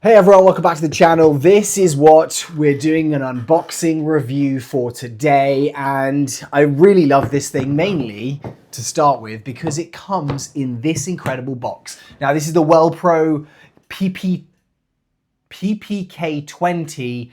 Hey everyone, welcome back to the channel. This is what we're doing an unboxing review for today, and I really love this thing mainly to start with because it comes in this incredible box. Now this is the WellPro PPK-20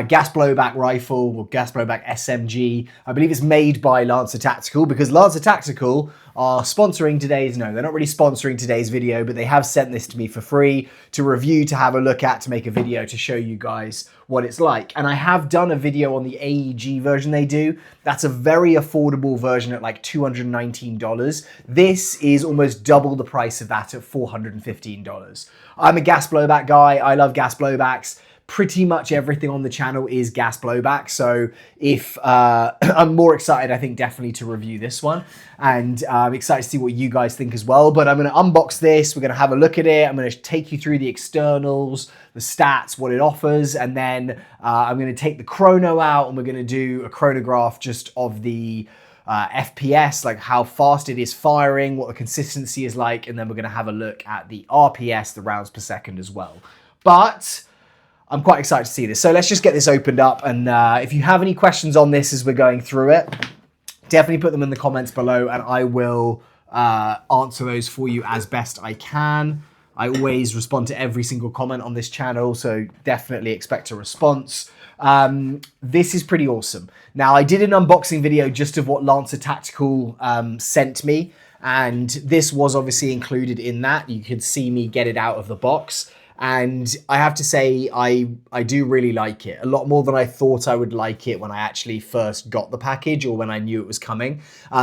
gas blowback rifle, or gas blowback SMG. I believe it's made by Lancer Tactical because Lancer Tactical are sponsoring today's, no, they're not really sponsoring today's video, but they have sent this to me for free to review, to have a look at, to make a video to show you guys what it's like. And I have done a video on the AEG version they do. That's a very affordable version at like $219. This is almost double the price of that at $415. I'm a gas blowback guy. I love gas blowbacks. Pretty much everything on the channel is gas blowback. So if I'm more excited, I think definitely to review this one. And I'm excited to see what you guys think as well. But I'm going to unbox this. We're going to have a look at it. I'm going to take you through the externals, the stats, what it offers. And then I'm going to take the chrono out and we're going to do a chronograph just of the FPS, like how fast it is firing, what the consistency is like. And then we're going to have a look at the RPS, the rounds per second as well. But I'm quite excited to see this. So let's just get this opened up. And if you have any questions on this as we're going through it, definitely put them in the comments below and I will answer those for you as best I can. I always respond to every single comment on this channel, so definitely expect a response. This is pretty awesome. Now, I did an unboxing video just of what Lancer Tactical sent me, and this was obviously included in that. You could see me get it out of the box. And I have to say, I do really like it. A lot more than I thought I would like it when I actually first got the package or when I knew it was coming.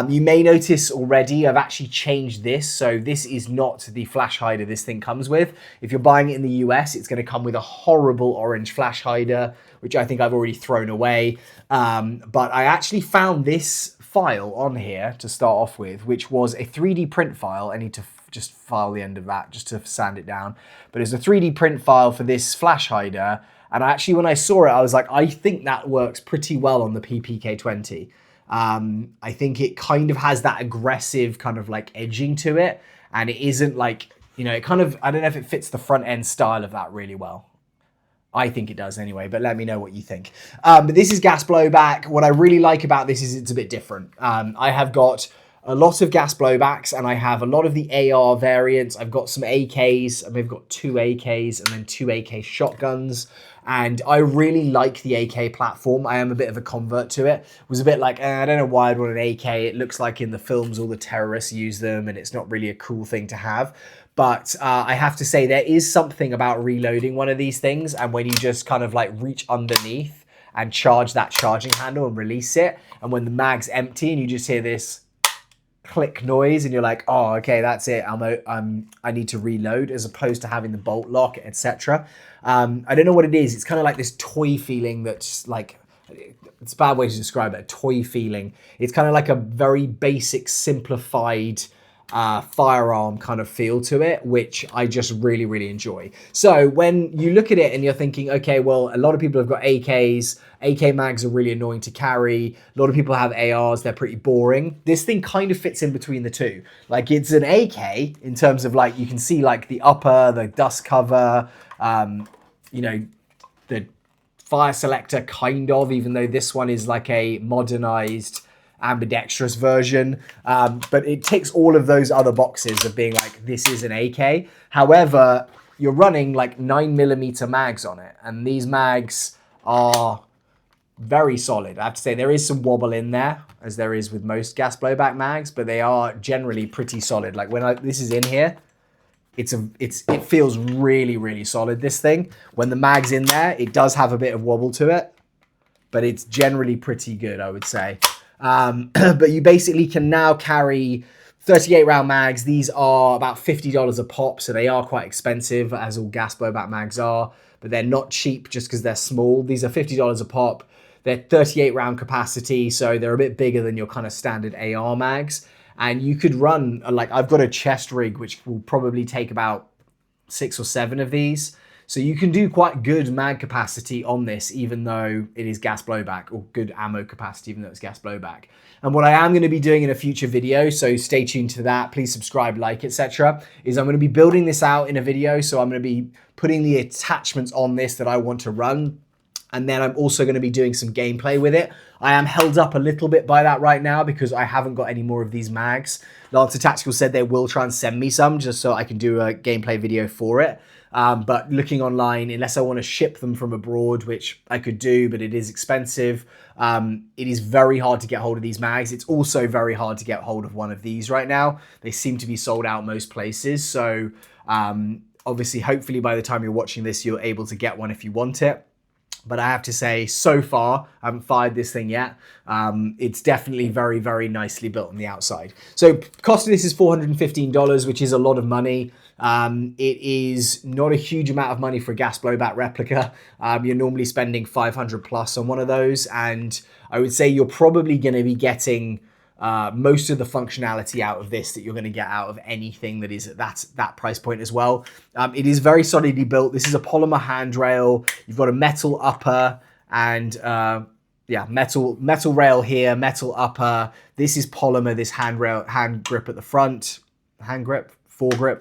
You may notice already, I've actually changed this. So this is not the flash hider this thing comes with. If you're buying it in the US, it's going to come with a horrible orange flash hider, which I think I've already thrown away. But I actually found this file on here to start off with, which was a 3D print file. I need to just file the end of that just to sand it down. But it's a 3D print file for this flash hider. And actually, when I saw it, I was like, I think that works pretty well on the PPK-20. I think it kind of has that aggressive kind of like edging to it. And it isn't like, you know, it kind of, I don't know if it fits the front end style of that really well. I think it does anyway, but let me know what you think. But this is gas blowback. What I really like about this is it's a bit different. I have got a lot of gas blowbacks and I have a lot of the AR variants. I've got some AKs, and we've got 2 AKs and then 2 AK shotguns. And I really like the AK platform. I am a bit of a convert to it. Was a bit like, I don't know why I'd want an AK. It looks like in the films all the terrorists use them and it's not really a cool thing to have. But I have to say there is something about reloading one of these things, and when you just kind of like reach underneath and charge that charging handle and release it, and when the mag's empty and you just hear this click noise and you're like, oh, okay, that's it. I need to reload, as opposed to having the bolt lock, etc. I don't know what it is. It's kind of like this toy feeling that's like, it's a bad way to describe it, a toy feeling. It's kind of like a very basic, simplified firearm kind of feel to it, which I just really, really enjoy. So when you look at it and you're thinking, okay, well, a lot of people have got AKs. AK mags are really annoying to carry. A lot of people have ARs. They're pretty boring. This thing kind of fits in between the two. Like, it's an AK in terms of like, you can see like the upper, the dust cover, you know, the fire selector kind of, even though this one is like a modernized ambidextrous version, but it ticks all of those other boxes of being like, this is an AK. However, you're running like 9mm mags on it, and these mags are very solid. I have to say there is some wobble in there, as there is with most gas blowback mags, but they are generally pretty solid. Like when this is in here, it feels really, really solid, this thing. When the mag's in there, it does have a bit of wobble to it, but it's generally pretty good, I would say. But you basically can now carry 38 round mags. These are about $50 a pop, so they are quite expensive, as all gas blowback mags are, but they're not cheap just because they're small. These are $50 a pop. They're 38 round capacity, so they're a bit bigger than your kind of standard AR mags. And you could run, like, I've got a chest rig, which will probably take about 6 or 7 of these. So you can do quite good mag capacity on this, even though it is gas blowback, or good ammo capacity, even though it's gas blowback. And what I am going to be doing in a future video, so stay tuned to that, please subscribe, like, etc., is I'm going to be building this out in a video. So I'm going to be putting the attachments on this that I want to run. And then I'm also going to be doing some gameplay with it. I am held up a little bit by that right now because I haven't got any more of these mags. Lancer Tactical said they will try and send me some just so I can do a gameplay video for it. But looking online, unless I want to ship them from abroad, which I could do, but it is expensive, it is very hard to get hold of these mags. It's also very hard to get hold of one of these right now. They seem to be sold out most places. So obviously, hopefully by the time you're watching this, you're able to get one if you want it. But I have to say, so far, I haven't fired this thing yet. It's definitely very, very nicely built on the outside. So cost of this is $415, which is a lot of money. It is not a huge amount of money for a gas blowback replica. You're normally spending 500 plus on one of those. And I would say you're probably going to be getting most of the functionality out of this that you're going to get out of anything that is at that price point as well. It is very solidly built. This is a polymer handrail. You've got a metal upper and yeah, metal rail here, metal upper. This is polymer, this hand grip at the front, foregrip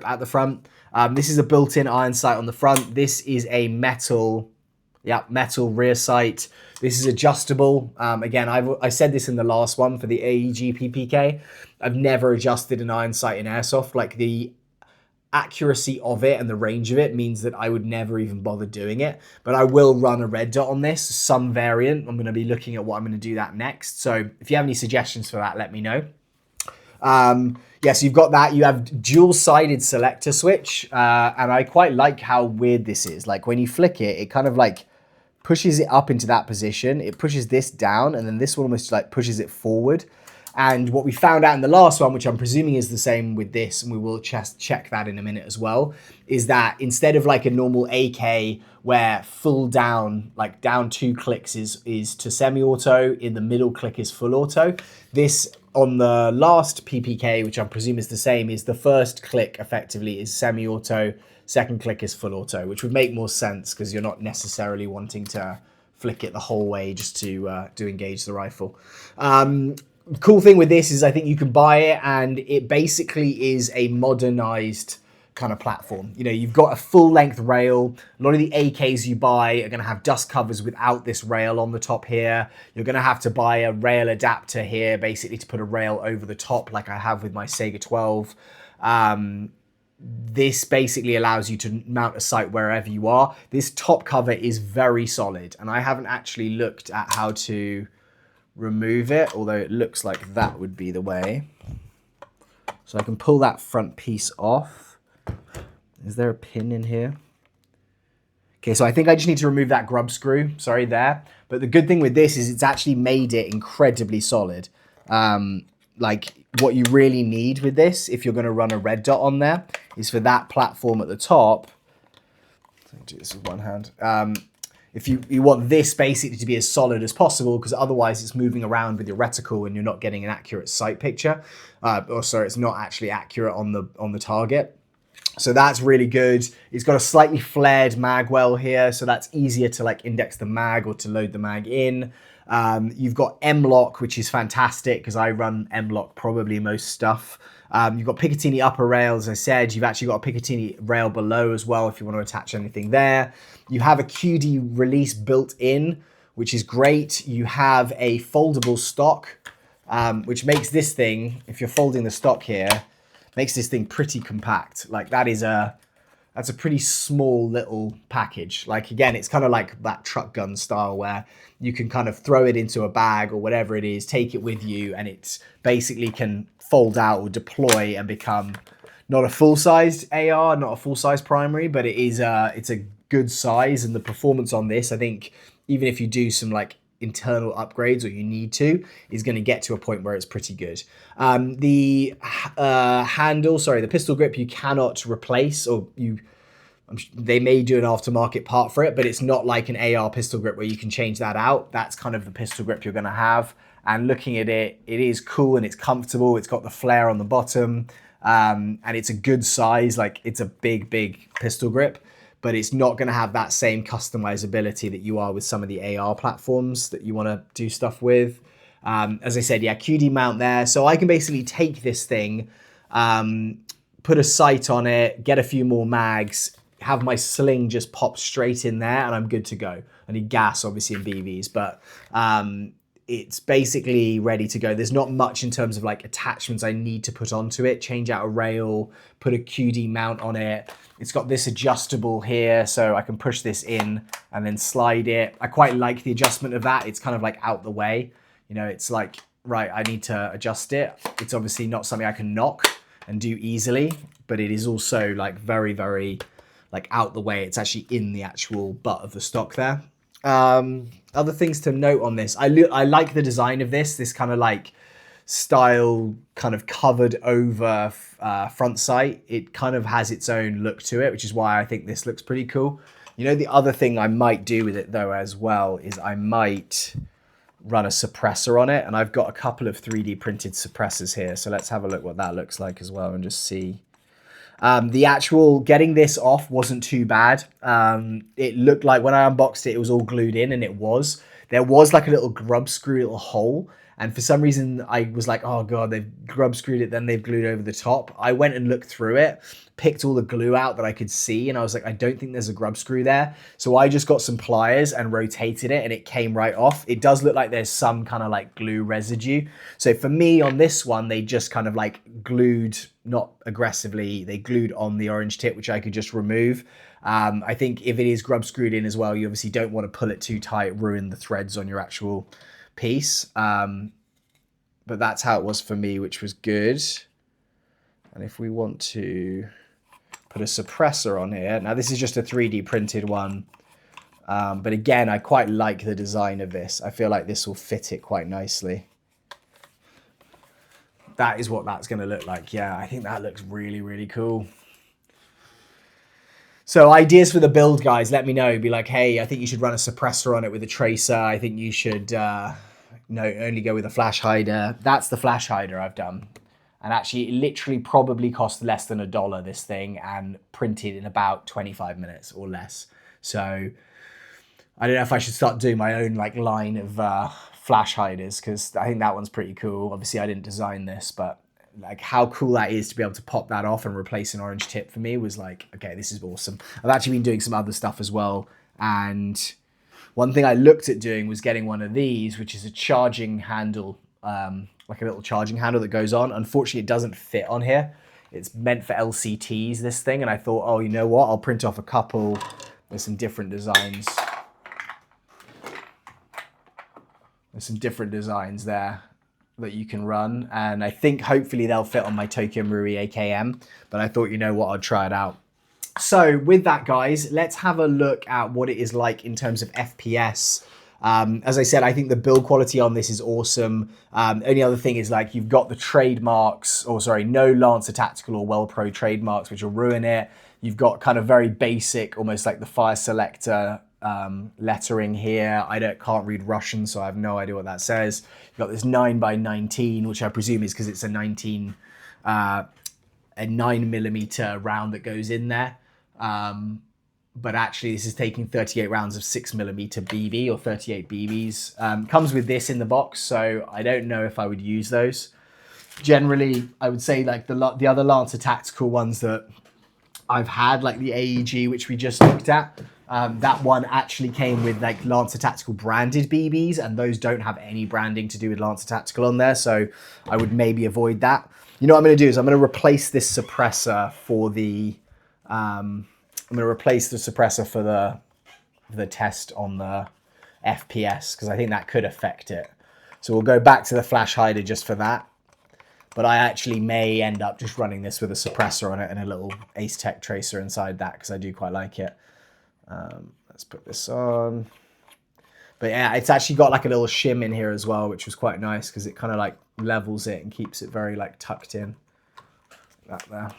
at the front. This is a built-in iron sight on the front. This is a metal rear sight. This is adjustable. Again, I said this in the last one for the AEG PPK. I've never adjusted an iron sight in Airsoft. Like, the accuracy of it and the range of it means that I would never even bother doing it. But I will run a red dot on this, some variant. I'm going to be looking at what I'm going to do that next. So if you have any suggestions for that, let me know. Yes, you've got that. You have dual-sided selector switch. And I quite like how weird this is. Like, when you flick it, it kind of like pushes it up into that position. It pushes this down, and then this one almost like pushes it forward. And what we found out in the last one, which I'm presuming is the same with this, and we will just check that in a minute as well, is that instead of like a normal AK where full down, like down 2 clicks is to semi-auto, in the middle click is full auto. This on the last PPK, which I presume is the same, is the first click effectively is semi-auto, second click is full auto, which would make more sense because you're not necessarily wanting to flick it the whole way just to engage the rifle. Cool thing with this is I think you can buy it, and it basically is a modernized kind of platform. You know, you've got a full length rail. A lot of the AKs you buy are going to have dust covers without this rail on the top here. You're going to have to buy a rail adapter here, basically to put a rail over the top like I have with my Sega 12. This basically allows you to mount a sight wherever you are. This top cover is very solid, and I haven't actually looked at how to remove it, although it looks like that would be the way. So I can pull that front piece off. Is there a pin in here? Okay, so I think I just need to remove that grub screw, sorry, there. But the good thing with this is it's actually made it incredibly solid. Like, what you really need with this, if you're going to run a red dot on there, is for that platform at the top. I'll do this with one hand. If you want this basically to be as solid as possible, because otherwise it's moving around with your reticle and you're not getting an accurate sight picture. Or sorry, it's not actually accurate on the target. So that's really good. It's got a slightly flared mag well here, so that's easier to like index the mag or to load the mag in. You've got M-LOK, which is fantastic because I run M-LOK probably most stuff. You've got Picatinny upper rail, as I said. You've actually got a Picatinny rail below as well if you want to attach anything there. You have a QD release built in, which is great. You have a foldable stock, which makes this thing, if you're folding the stock here, makes this thing pretty compact. Like, that's a pretty small little package. Like, again, it's kind of like that truck gun style where you can kind of throw it into a bag or whatever it is, take it with you, and it's basically can fold out or deploy and become not a full-sized AR, not a full-size primary, but it is it's a good size, and the performance on this, I think, even if you do some like internal upgrades or you need to, is going to get to a point where it's pretty good. The handle, sorry, the pistol grip you cannot replace, or they may do an aftermarket part for it, but it's not like an AR pistol grip where you can change that out. That's kind of the pistol grip you're going to have. And looking at it, it is cool and it's comfortable. It's got the flare on the bottom. and it's a good size. Like it's a big pistol grip, but it's not going to have that same customizability that you are with some of the AR platforms that you want to do stuff with. As I said, yeah, QD mount there. So I can basically take this thing, put a sight on it, get a few more mags, have my sling just pop straight in there, and I'm good to go. I need gas, obviously, in BVs, but it's basically ready to go. There's not much in terms of like attachments I need to put onto it. Change out a rail, put a QD mount on it. It's got this adjustable here, so I can push this in and then slide it. I quite like the adjustment of that. It's kind of like out the way. You know, it's like, right, I need to adjust it. It's obviously not something I can knock and do easily, but it is also like very like out the way. It's actually in the actual butt of the stock there. Other things to note on this, I like the design of this kind of like style, kind of covered over front sight. It kind of has its own look to it, which is why I think this looks pretty cool. You know, the other thing I might do with it though as well is I might run a suppressor on it, and I've got a couple of 3D printed suppressors here, so let's have a look what that looks like as well and just see. The actual getting this off wasn't too bad. It looked like when I unboxed it, it was all glued in, and it was. There was like a little grub screw, little hole, and for some reason I was like, oh god, they've grub screwed it, then they've glued over the top. I went and looked through it, picked all the glue out that I could see, and I was like, I don't think there's a grub screw there. So I just got some pliers and rotated it, and it came right off. It does look like there's some kind of like glue residue. So for me on this one, they just kind of like glued, not aggressively, they glued on the orange tip, which I could just remove. I think if it is grub screwed in as well, you obviously don't want to pull it too tight, ruin the threads on your actual piece. But that's how it was for me, which was good. And if we want to put a suppressor on here, now this is just a 3D printed one. But again, I quite like the design of this. I feel like this will fit it quite nicely. That is what that's going to look like. Yeah, I think that looks really cool. So ideas for the build, guys, let me know. Be like, hey, I think you should run a suppressor on it with a tracer. I think you should only go with a flash hider. That's the flash hider I've done. And actually, it literally probably cost less than $1, this thing, and printed in about 25 minutes or less. So I don't know if I should start doing my own like line of flash hiders, because I think that one's pretty cool. Obviously, I didn't design this, but like how cool that is to be able to pop that off and replace an orange tip for me was like, okay, this is awesome. I've actually been doing some other stuff as well. And one thing I looked at doing was getting one of these, which is a charging handle, like a little charging handle that goes on. Unfortunately, it doesn't fit on here. It's meant for LCTs, this thing. And I thought, oh, you know what? I'll print off a couple. There's some different designs. There's some different designs there that you can run, and I think hopefully they'll fit on my Tokyo Marui AKM, but I thought, you know what, I'll try it out. So with that, guys, let's have a look at what it is like in terms of FPS. As I said, I think the build quality on this is awesome. Only other thing is like you've got the trademarks, or sorry, no Lancer Tactical or WellPro trademarks, which will ruin it. You've got kind of very basic, almost like the fire selector lettering here. I can't read Russian, so I have no idea what that says. You've got this 9x19, which I presume is because it's a 9mm round that goes in there. But actually, this is taking 38 rounds of 6mm BB or 38 BBs. Comes with this in the box, so I don't know if I would use those. Generally, I would say like the other Lancer Tactical ones that I've had, like the AEG, which we just looked at, that one actually came with like Lancer Tactical branded BBs, and those don't have any branding to do with Lancer Tactical on there, so I would maybe avoid that. You know what I'm going to do is I'm going to replace this suppressor for the the test on the FPS, because I think that could affect it. So we'll go back to the flash hider just for that. But I actually may end up just running this with a suppressor on it and a little Ace Tech tracer inside that, because I do quite like it. Let's put this on. But yeah, it's actually got like a little shim in here as well, which was quite nice because it kind of like levels it and keeps it very like tucked in. That there.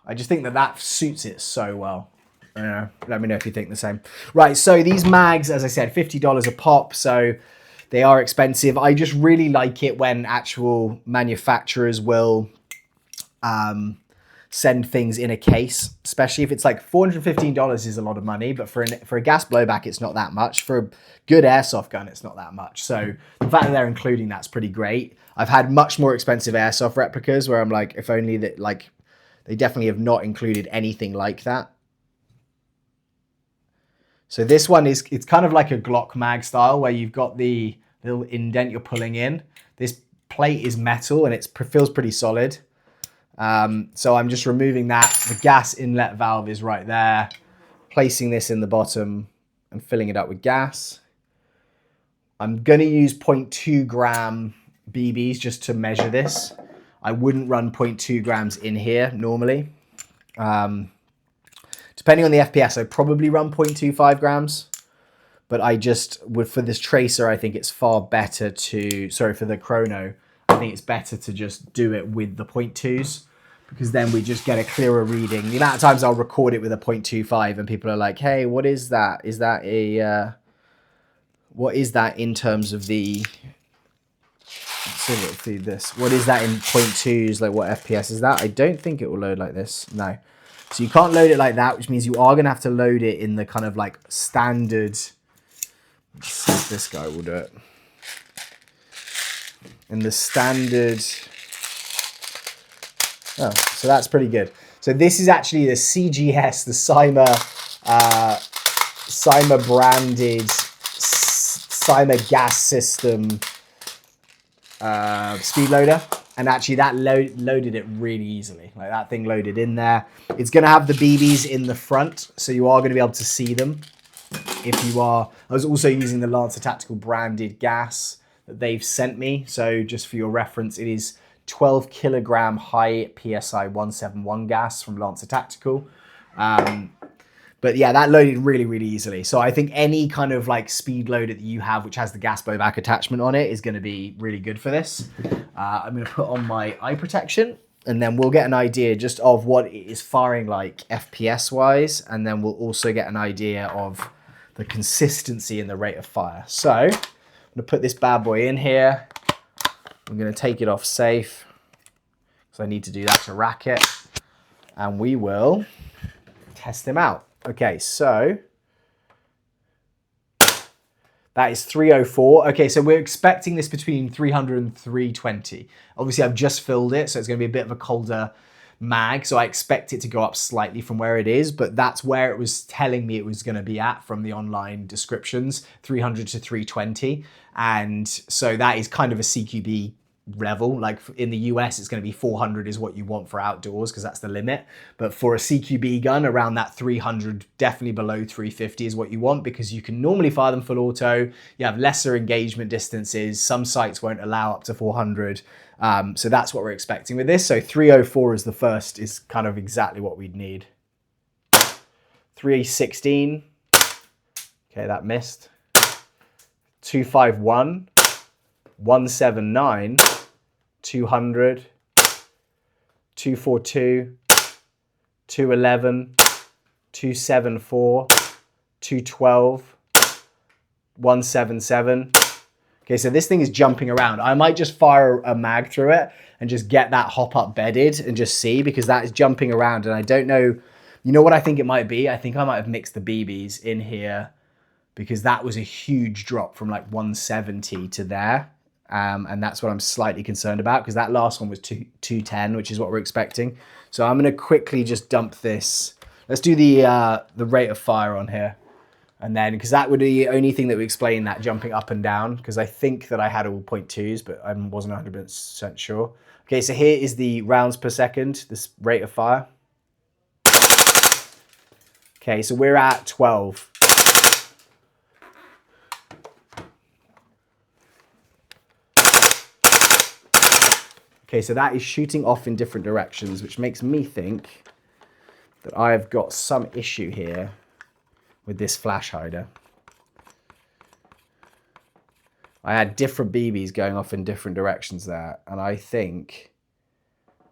I just think that that suits it so well. Let me know if you think the same. Right, so these mags, as I said, $50 a pop, so they are expensive. I just really like it when actual manufacturers will send things in a case, especially if it's like $415 is a lot of money, but for a gas blowback, it's not that much. For a good airsoft gun, it's not that much. So the fact that they're including that's pretty great. I've had much more expensive airsoft replicas where I'm like, if only that, like, they definitely have not included anything like that. So this one is, it's kind of like a Glock mag style where you've got the little indent you're pulling in. This plate is metal and it feels pretty solid. So I'm just removing that. The gas inlet valve is right there. Placing this in the bottom and filling it up with gas. I'm going to use 0.2 gram BBs just to measure this. I wouldn't run 0.2 grams in here normally. Depending on the FPS, I'd probably run 0.25 grams. But I just would, for this tracer, I think it's far better to, sorry, for the chrono, I think it's better to just do it with the 0.2s, because then we just get a clearer reading. The amount of times I'll record it with a 0.25 and people are like, hey, what is that? Is that a, what is that in terms of the, let's see this. What is that in 0.2s? Like what FPS is that? I don't think it will load like this. No. So you can't load it like that, which means you are going to have to load it in the kind of like standard. Let's see if this guy will do it. In the standard. Oh, so that's pretty good. So this is actually the CGS, the Cyma branded Cyma gas system speed loader. And actually that loaded it really easily. Like that thing loaded in there. It's going to have the BBs in the front, so you are going to be able to see them. If you are, I was also using the Lancer Tactical branded gas that they've sent me. So just for your reference, it is 12 kilogram high PSI 171 gas from Lancer Tactical. But yeah, that loaded really, really easily. So I think any kind of like speed loader that you have, which has the gas blowback attachment on it, is going to be really good for this. I'm going to put on my eye protection and then we'll get an idea just of what it is firing like FPS wise. And then we'll also get an idea of the consistency and the rate of fire. So I'm going to put this bad boy in here. I'm going to take it off safe because I need to do that to rack it. And we will test him out. Okay, so that is 304. Okay, so we're expecting this between 300 and 320. Obviously, I've just filled it, so it's going to be a bit of a colder mag. So I expect it to go up slightly from where it is, but that's where it was telling me it was going to be at from the online descriptions, 300 to 320. And so that is kind of a CQB level. Like in the US, it's going to be 400 is what you want for outdoors because that's the limit. But for a CQB gun, around that 300, definitely below 350 is what you want because you can normally fire them full auto. You have lesser engagement distances. Some sites won't allow up to 400. So that's what we're expecting with this. So 304 is the first, is kind of exactly what we'd need. 316. Okay, that missed. 251. 179, 200, 242, 211, 274, 212, 177. Okay, so this thing is jumping around. I might just fire a mag through it and just get that hop up bedded and just see, because that is jumping around and I don't know, you know what I think it might be? I think I might have mixed the BBs in here because that was a huge drop from like 170 to there. And that's what I'm slightly concerned about because that last one was 210, which is what we're expecting. So I'm going to quickly just dump this. Let's do the rate of fire on here. And then, because that would be the only thing that would explain that jumping up and down, because I think that I had all 0.2s, but I wasn't 100% sure. Okay, so here is the rounds per second, this rate of fire. Okay, so we're at 12. Okay, so that is shooting off in different directions, which makes me think that I've got some issue here with this flash hider. I had different BBs going off in different directions there, and I think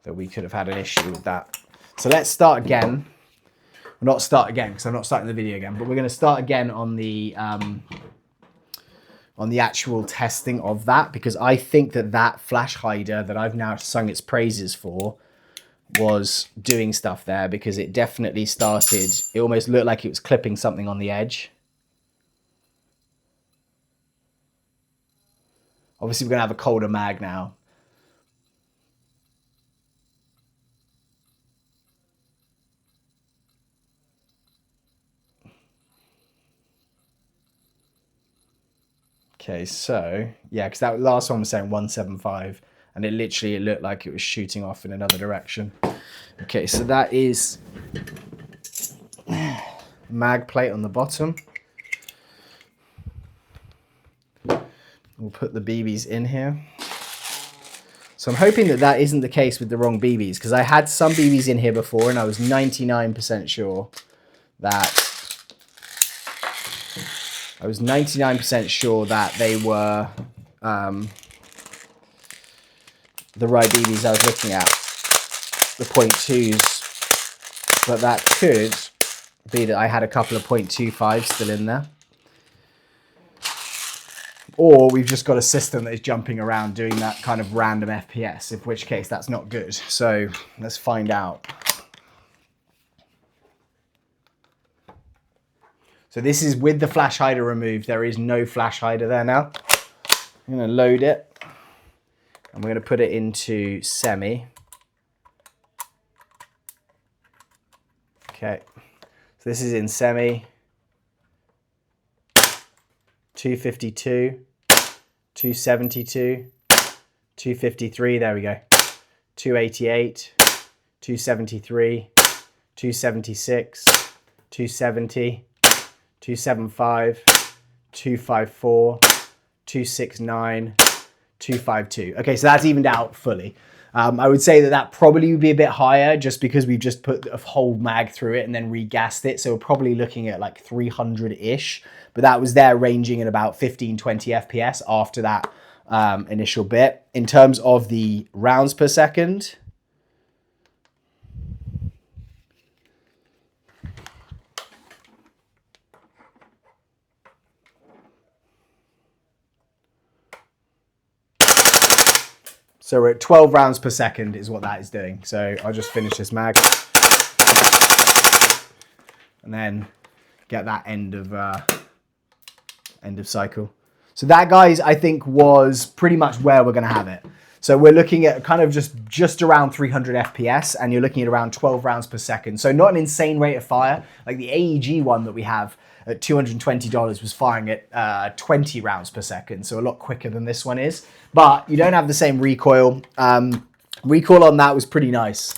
that we could have had an issue with that. So let's start again. Well, not start again, because I'm not starting the video again, but we're going to start again on the actual testing of that, because I think that that flash hider that I've now sung its praises for was doing stuff there, because it definitely started, it almost looked like it was clipping something on the edge. Obviously, we're going to have a colder mag now. Okay, so, yeah, because that last one was saying 175, and it looked like it was shooting off in another direction. Okay, so that is mag plate on the bottom. We'll put the BBs in here. So I'm hoping that that isn't the case with the wrong BBs, because I had some BBs in here before and I was 99% sure that they were the right BBs I was looking at, the .2s, but that could be that I had a couple of .25s still in there. Or we've just got a system that is jumping around doing that kind of random FPS, in which case that's not good. So let's find out. So this is with the flash hider removed. There is no flash hider there now. I'm going to load it, and we're going to put it into semi. Okay, so this is in semi. 252, 272, 253, there we go. 288, 273, 276, 270, 275, 254, 269, 252. Okay, so that's evened out fully. I would say that that probably would be a bit higher, just because we've just put a whole mag through it and then regassed it. So we're probably looking at like 300-ish, but that was there ranging at about 15, 20 FPS after that initial bit. In terms of the rounds per second, so we're at 12 rounds per second is what that is doing. So I'll just finish this mag and then get that end of cycle. So that, guys, I think was pretty much where we're going to have it. So we're looking at kind of just around 300 FPS, and you're looking at around 12 rounds per second. So not an insane rate of fire. Like the AEG one that we have at $220 was firing at 20 rounds per second, so a lot quicker than this one is. But you don't have the same recoil. Recoil on that was pretty nice.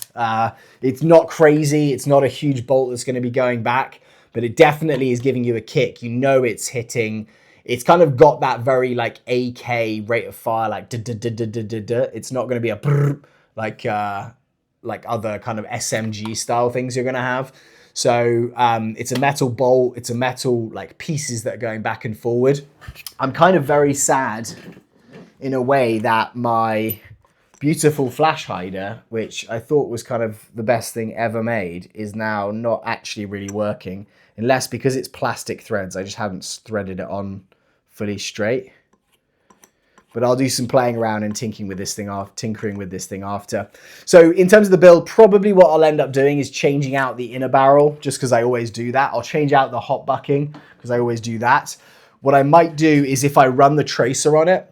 It's not crazy. It's not a huge bolt that's going to be going back, but it definitely is giving you a kick. You know it's hitting. It's kind of got that very like AK rate of fire, like da-da-da-da-da-da. It's not going to be a brrr, like other kind of SMG style things you're going to have. So it's a metal bolt. It's a metal like pieces that are going back and forward. I'm kind of very sad in a way that my beautiful flash hider, which I thought was kind of the best thing ever made, is now not actually really working. Unless because it's plastic threads, I just haven't threaded it on fully straight. But I'll do some playing around and tinkering with this thing after. So in terms of the build, probably what I'll end up doing is changing out the inner barrel, just because I always do that. I'll change out the hot bucking, because I always do that. What I might do is, if I run the tracer on it,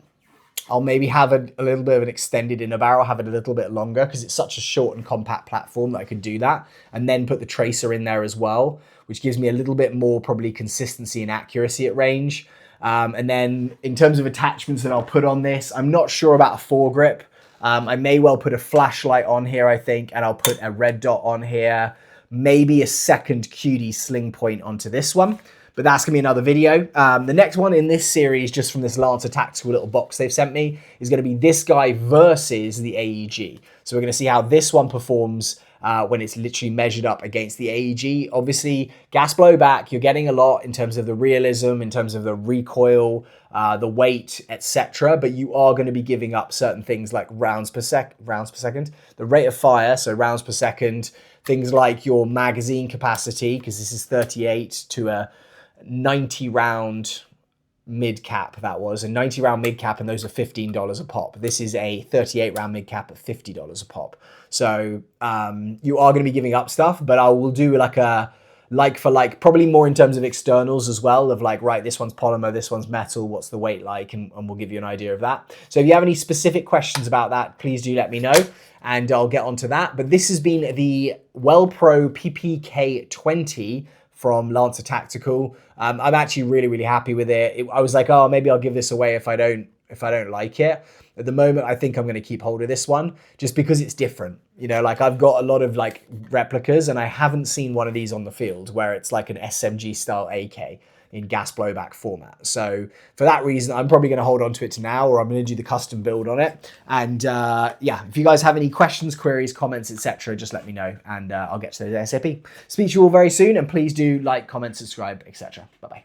I'll maybe have a little bit of an extended inner barrel, have it a little bit longer, because it's such a short and compact platform that I could do that, and then put the tracer in there as well, which gives me a little bit more probably consistency and accuracy at range. And then in terms of attachments that I'll put on this, I'm not sure about a foregrip. I may well put a flashlight on here, I think, and I'll put a red dot on here, maybe a second QD sling point onto this one. But that's going to be another video. The next one in this series, just from this Lancer Tactical little box they've sent me, is going to be this guy versus the AEG. So we're going to see how this one performs when it's literally measured up against the AEG. Obviously, gas blowback, you're getting a lot in terms of the realism, in terms of the recoil, the weight, etc. But you are going to be giving up certain things like rounds per second, the rate of fire, so rounds per second, things like your magazine capacity, because this is 38 to a 90 round mid cap. That was a 90 round mid cap, and those are $15 a pop. This is a 38 round mid cap at $50 a pop. So you are going to be giving up stuff, but I will do like a like for like, probably more in terms of externals as well, of like, right, this one's polymer, this one's metal, what's the weight like, and we'll give you an idea of that. So if you have any specific questions about that, please do let me know, and I'll get onto that. But this has been the WellPro PPK-20 from Lancer Tactical. I'm actually really happy with it. I was like, oh, maybe I'll give this away if I don't like it. At the moment, I think I'm going to keep hold of this one just because it's different. You know, like I've got a lot of like replicas, and I haven't seen one of these on the field where it's like an SMG style AK in gas blowback format. So for that reason, I'm probably going to hold on to it to now, or I'm going to do the custom build on it. And yeah, if you guys have any questions, queries, comments, etc., just let me know, and I'll get to those ASAP. Speak to you all very soon, and please do like, comment, subscribe, etc. Bye-bye.